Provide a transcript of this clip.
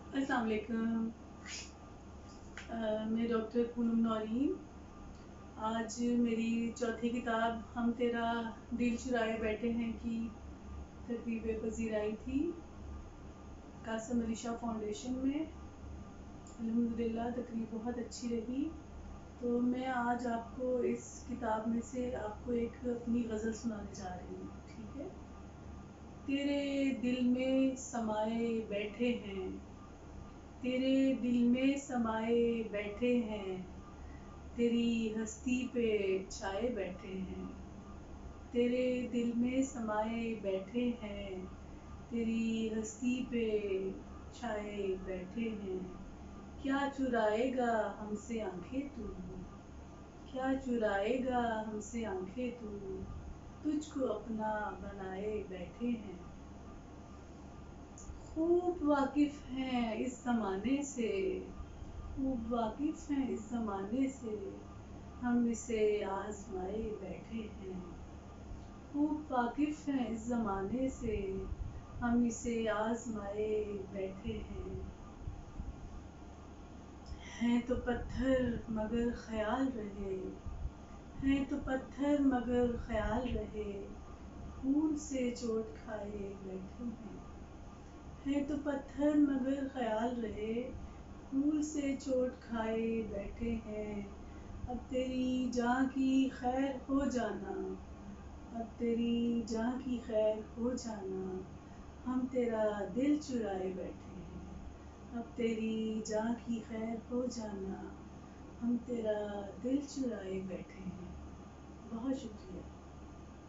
السلام علیکم. میں ڈاکٹر پونم نورین. آج میری چوتھی کتاب ہم تیرا دل چرائے بیٹھے ہیں کی تقریب پذیرائی تھی قاسم علی شاہ فاؤنڈیشن میں. الحمدللہ تقریب بہت اچھی رہی. تو میں آج آپ کو اس کتاب میں سے آپ کو ایک اپنی غزل سنانے جا رہی ہوں. ٹھیک ہے. تیرے دل میں سمائے بیٹھے ہیں، تیرے دل میں سمائے بیٹھے ہیں، تیری ہستی پہ چھائے بیٹھے ہیں. تیرے دل میں سمائے بیٹھے ہیں، تیری ہستی پہ چھائے بیٹھے ہیں. کیا چرائے گا ہم سے آنکھیں تو، کیا چرائے گا ہم سے آنکھیں تو، تجھ کو اپنا بنائے بیٹھے ہیں. خوب واقف ہیں اس زمانے سے، خوب واقف ہیں اس زمانے سے، ہم اسے آزمائے بیٹھے ہیں. خوب واقف ہیں اس زمانے سے، ہم اسے آزمائے بیٹھے ہیں. ہیں تو پتھر مگر خیال رہے، ہیں تو پتھر مگر خیال رہے، خون سے چوٹ کھائے بیٹھے ہیں. ہیں تو پتھر مگر خیال رہے، خون سے چوٹ کھائے بیٹھے ہیں. اب تیری جاں کی خیر ہو جانا، اب تیری جاں کی خیر ہو جانا، ہم تیرا دل چرائے بیٹھے ہیں. اب تیری جاں کی خیر ہو جانا، ہم تیرا دل چرائے بیٹھے ہیں. بہت شکریہ.